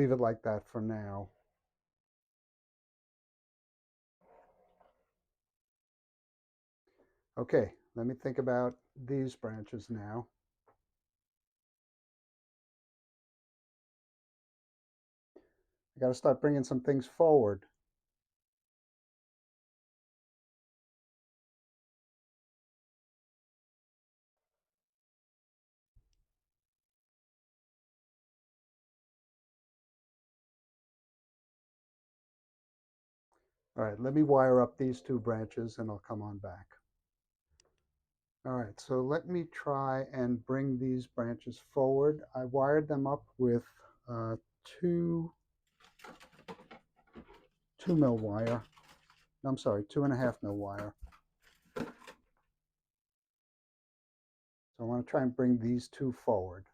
leave it like that for now. Okay, let me think about these branches now. I got to start bringing some things forward. All right, let me wire up these two branches and I'll come on back. All right, so let me try and bring these branches forward. I wired them up with two 2 mil wire. No, I'm sorry, 2.5 mil wire. So I want to try and bring these two forward.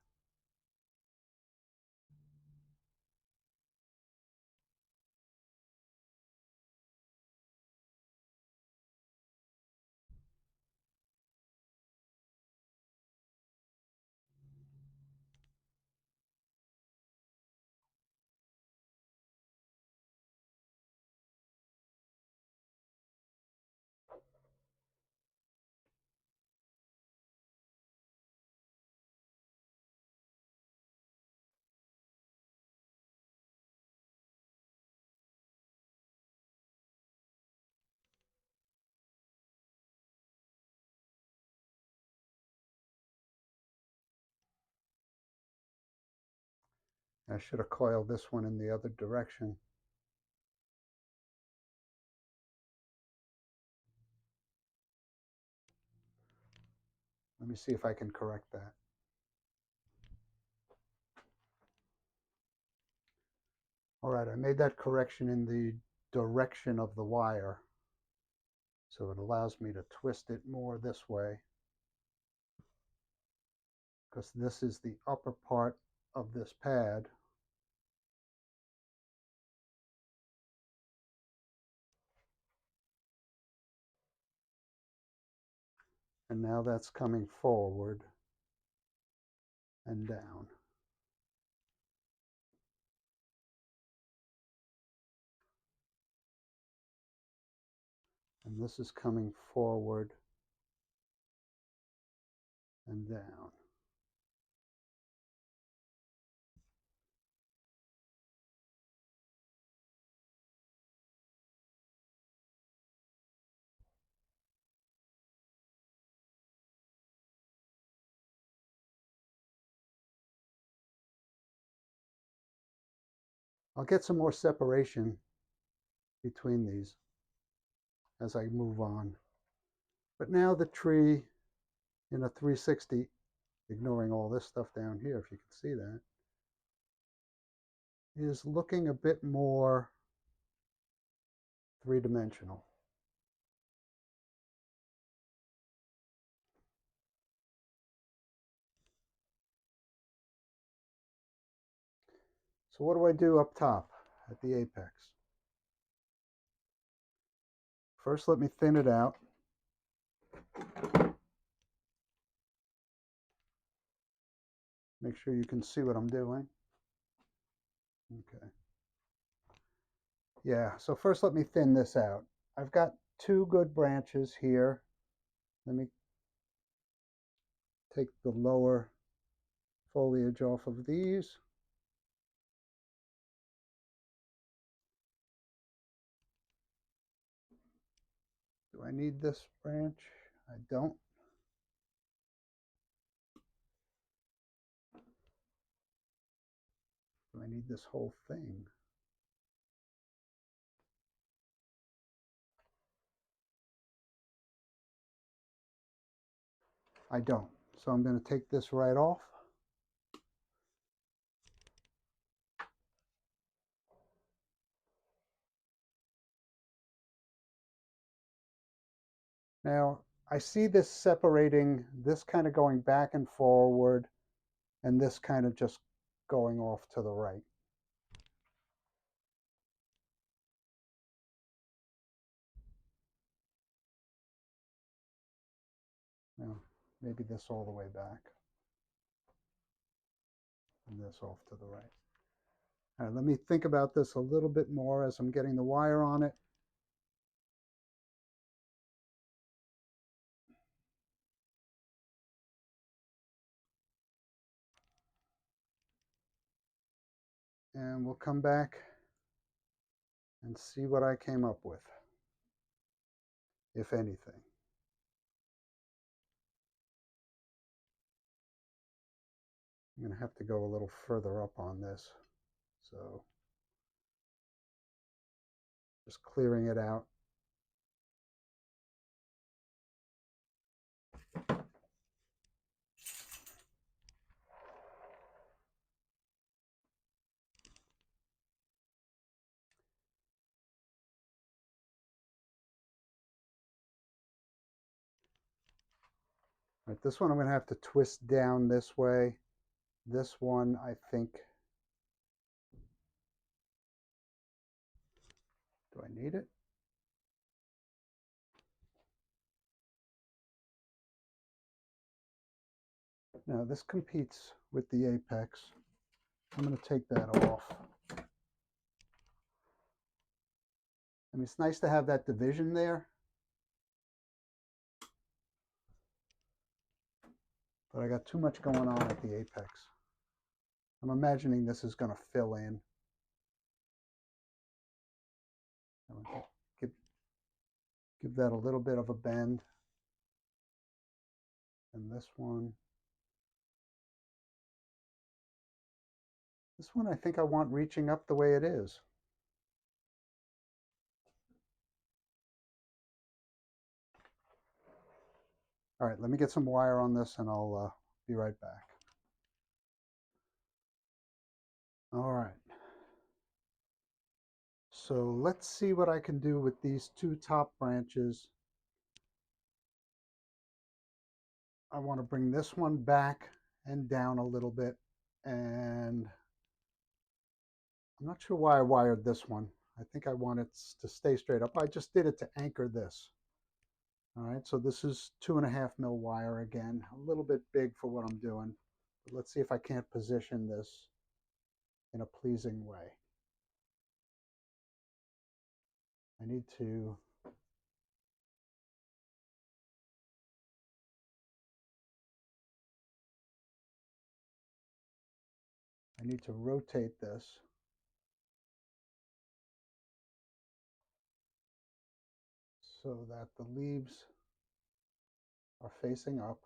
I should have coiled this one in the other direction. Let me see if I can correct that. All right, I made that correction in the direction of the wire. So it allows me to twist it more this way, because this is the upper part of this pad. And now that's coming forward and down. And this is coming forward and down. I'll get some more separation between these as I move on. But now the tree in a 360, ignoring all this stuff down here, if you can see that, is looking a bit more three-dimensional. So what do I do up top at the apex? First, let me thin it out. Make sure you can see what I'm doing. Okay. Yeah, so first let me thin this out. I've got two good branches here. Let me take the lower foliage off of these. Do I need this branch? I don't. Do I need this whole thing? I don't. So I'm going to take this right off. Now, I see this separating, this kind of going back and forward, and this kind of just going off to the right. Now, maybe this all the way back, and this off to the right. All right, let me think about this a little bit more as I'm getting the wire on it. And we'll come back and see what I came up with, if anything. I'm going to have to go a little further up on this. So just clearing it out. All right, this one I'm going to have to twist down this way. This one, I think, do I need it? No, this competes with the apex. I'm going to take that off. I mean, it's nice to have that division there, but I got too much going on at the apex. I'm imagining this is going to fill in. Give that a little bit of a bend. And this one I think I want reaching up the way it is. All right, let me get some wire on this and I'll be right back. All right. So let's see what I can do with these two top branches. I want to bring this one back and down a little bit, and I'm not sure why I wired this one. I think I want it to stay straight up. I just did it to anchor this. All right, so this is 2.5 mil wire again, a little bit big for what I'm doing. But let's see if I can't position this in a pleasing way. I need to rotate this so that the leaves are facing up.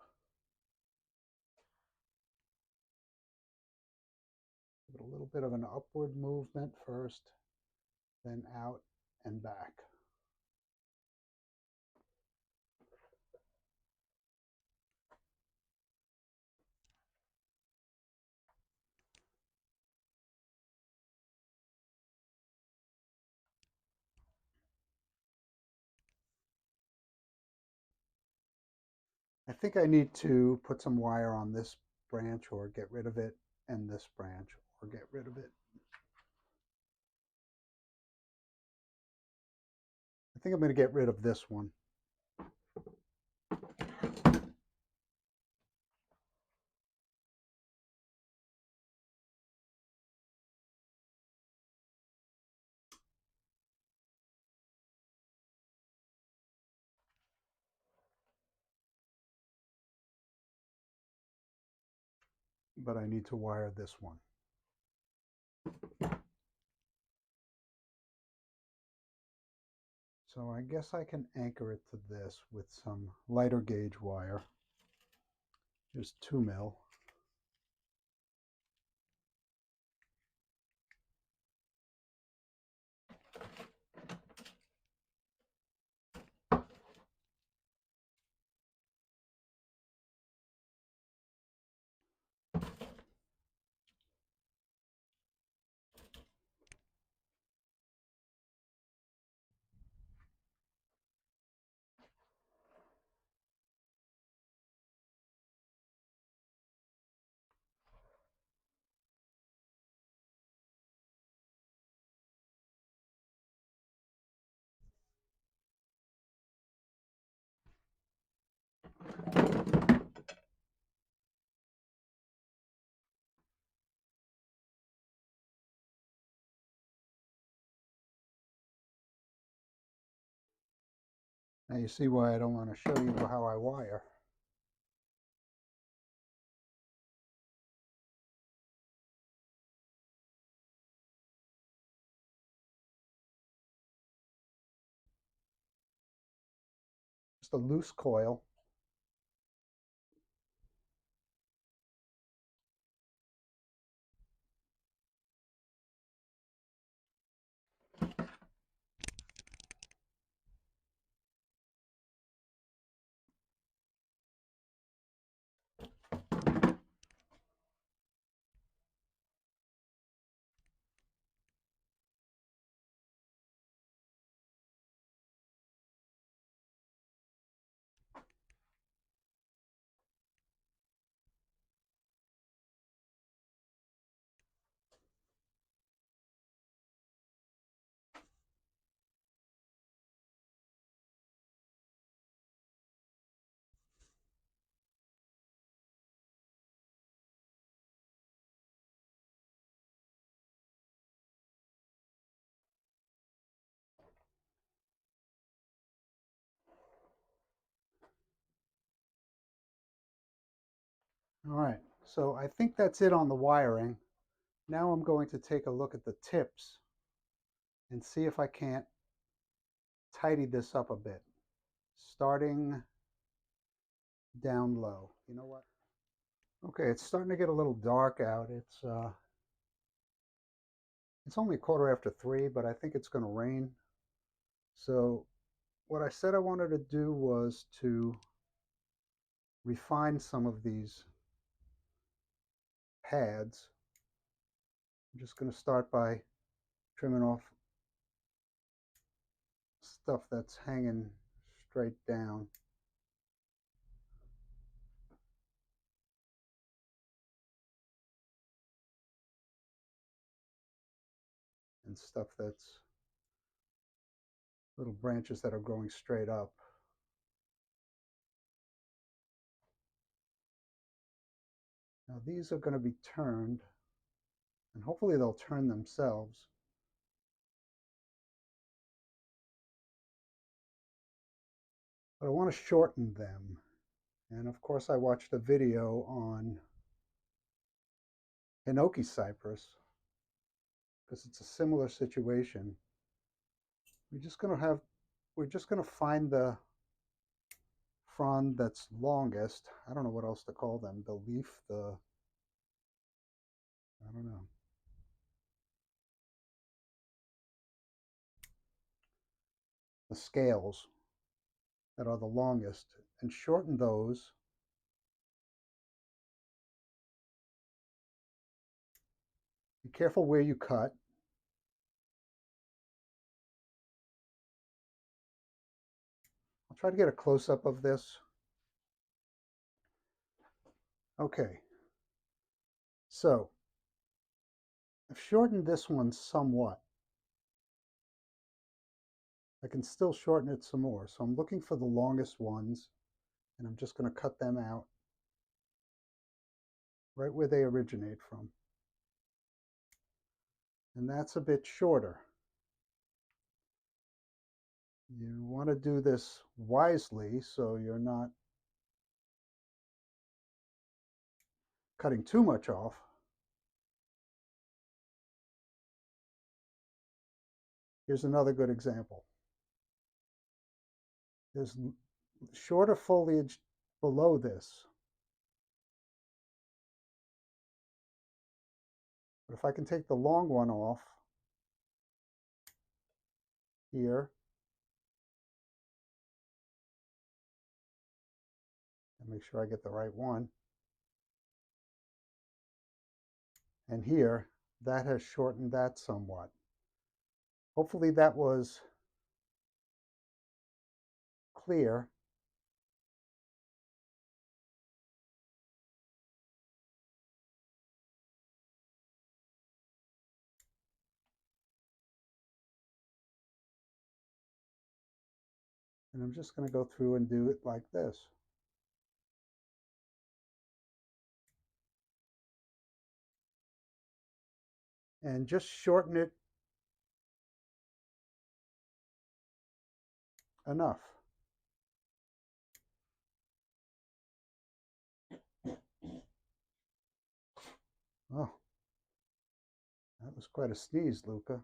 Give it a little bit of an upward movement first, then out and back. I think I need to put some wire on this branch or get rid of it, and this branch or get rid of it. I think I'm going to get rid of this one. But I need to wire this one. So I guess I can anchor it to this with some lighter gauge wire. Just 2 mil. Now you see why I don't want to show you how I wire. Just a loose coil. All right, so I think that's it on the wiring. Now I'm going to take a look at the tips and see if I can't tidy this up a bit, starting down low. You know what? Okay, it's starting to get a little dark out. It's only 3:15, but I think it's going to rain. So what I said I wanted to do was to refine some of these pads. I'm just going to start by trimming off stuff that's hanging straight down. And stuff that's little branches that are growing straight up. Now these are going to be turned, and hopefully they'll turn themselves. But I want to shorten them. And of course I watched a video on Hinoki cypress because it's a similar situation. We're just going to find the frond that's longest. I don't know what else to call them. The leaf, I don't know. The scales that are the longest, and shorten those. Be careful where you cut. I'll try to get a close-up of this. Okay, so I've shortened this one somewhat. I can still shorten it some more. So I'm looking for the longest ones, and I'm just going to cut them out right where they originate from. And that's a bit shorter. You want to do this wisely so you're not cutting too much off. Here's another good example. There's shorter foliage below this. But if I can take the long one off here, and make sure I get the right one, and here, that has shortened that somewhat. Hopefully that was clear. And I'm just going to go through and do it like this. And just shorten it enough. Oh, that was quite a sneeze, Luca.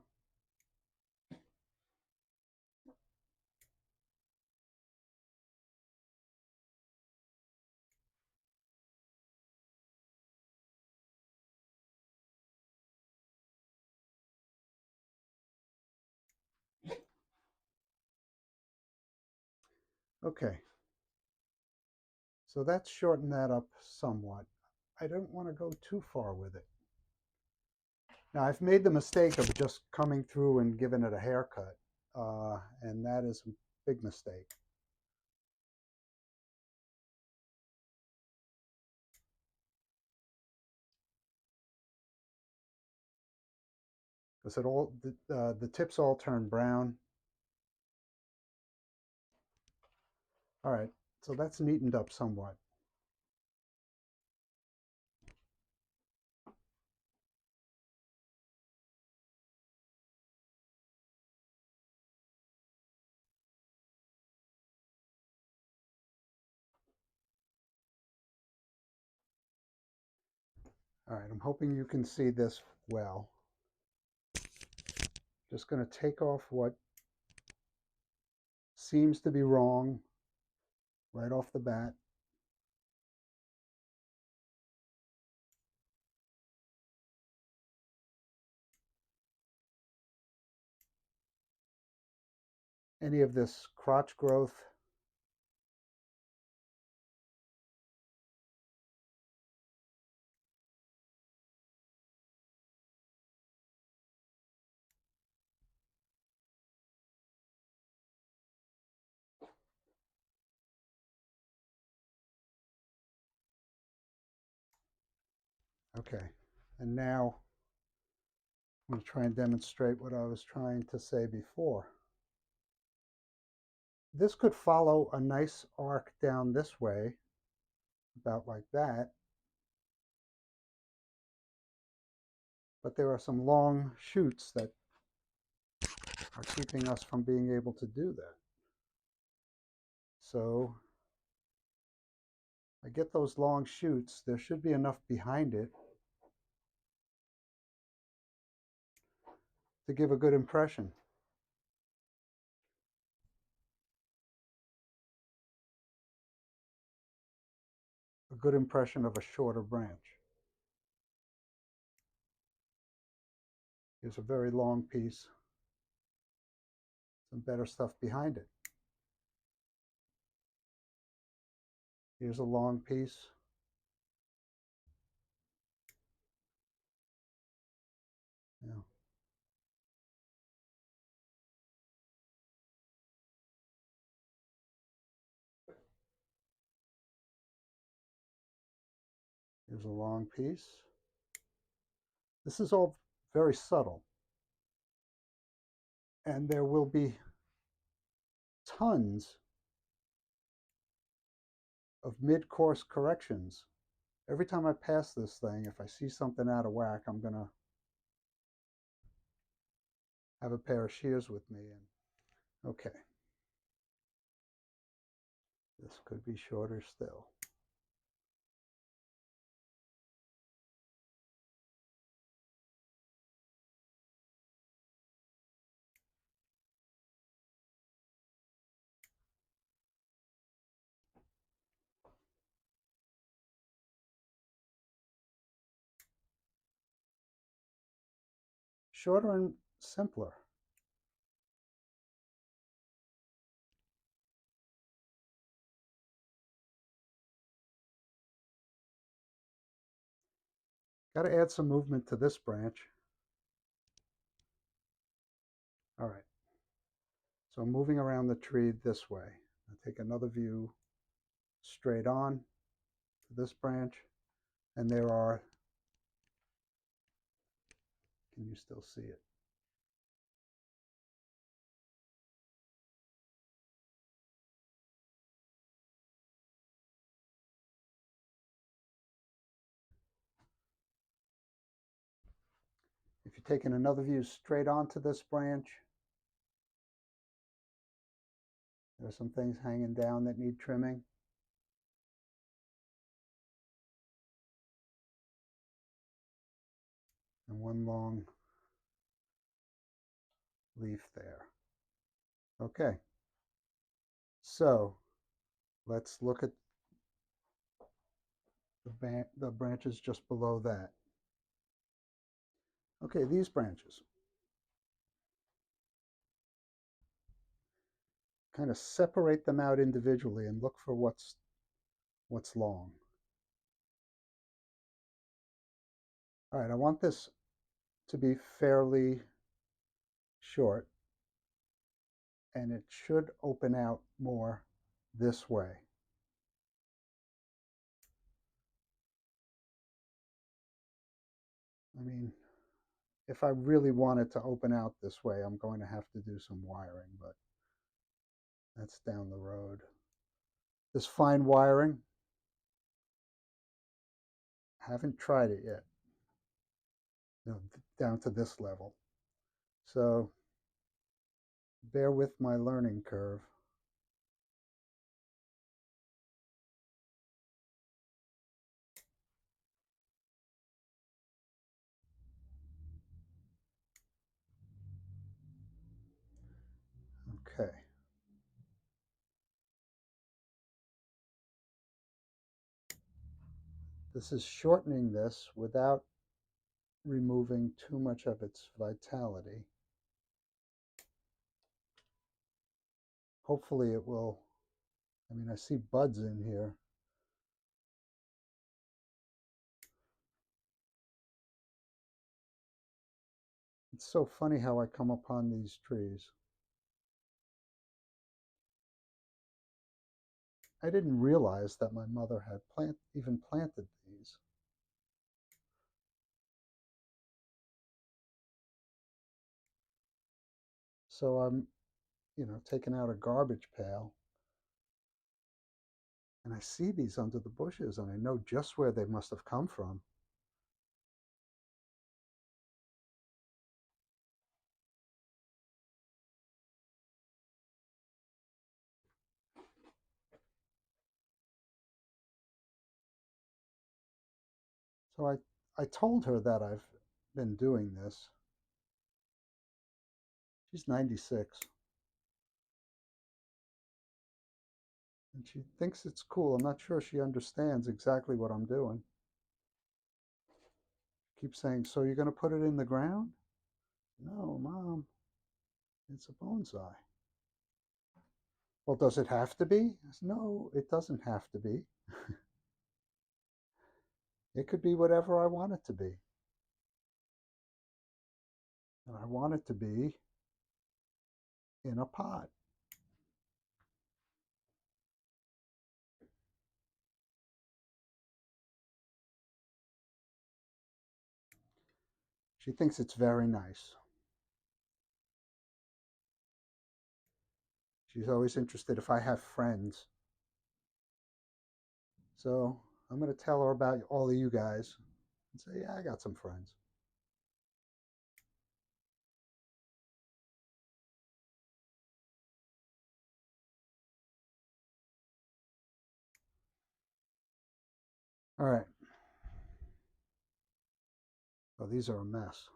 Okay, so that's shortened that up somewhat. I don't want to go too far with it. Now, I've made the mistake of just coming through and giving it a haircut, and that is a big mistake. Because the tips all turn brown. All right, so that's neatened up somewhat. All right, I'm hoping you can see this well. Just going to take off what seems to be wrong right off the bat. Any of this crotch growth. Okay, and now I'm going to try and demonstrate what I was trying to say before. This could follow a nice arc down this way, about like that, but there are some long shoots that are keeping us from being able to do that. So I get those long shoots, there should be enough behind it to give a good impression. A good impression of a shorter branch. Here's a very long piece, some better stuff behind it. Here's a long piece. Yeah. Here's a long piece. This is all very subtle. And there will be tons of mid-course corrections. Every time I pass this thing, if I see something out of whack, I'm going to have a pair of shears with me. And okay, this could be shorter still. Shorter and simpler. Got to add some movement to this branch. All right, so I'm moving around the tree this way. I'll take another view straight on to this branch, and there are, can you still see it? If you're taking another view straight onto this branch, there are some things hanging down that need trimming. and one long leaf there. Okay, so let's look at the branches just below that. Okay, these branches. Kind of separate them out individually and look for what's long. All right, I want this to be fairly short, and it should open out more this way. I mean, if I really want it to open out this way, I'm going to have to do some wiring, but that's down the road. This fine wiring, haven't tried it yet, down to this level. So bear with my learning curve. Okay. This is shortening this without removing too much of its vitality. Hopefully it will, I mean, I see buds in here. It's so funny how I come upon these trees. I didn't realize that my mother had even planted these. So I'm, taking out a garbage pail, and I see these under the bushes, and I know just where they must have come from. So I told her that I've been doing this. She's 96. And she thinks it's cool. I'm not sure she understands exactly what I'm doing. She keeps saying, so you're going to put it in the ground? No, Mom, it's a bonsai. Well, does it have to be? I said, no, it doesn't have to be. It could be whatever I want it to be. And I want it to be in a pot. She thinks it's very nice. She's always interested if I have friends. So I'm going to tell her about all of you guys and say, yeah, I got some friends. All right. So these are a mess.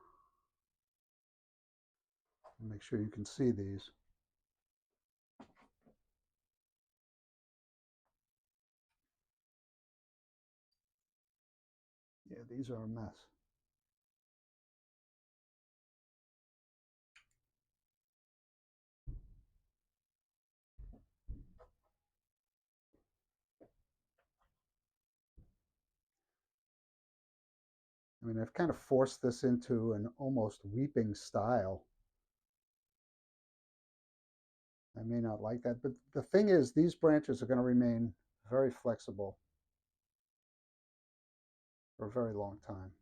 Make sure you can see these. Yeah, these are a mess. I mean, I've kind of forced this into an almost weeping style. I may not like that, but the thing is, these branches are going to remain very flexible for a very long time.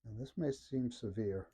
And this may seem severe.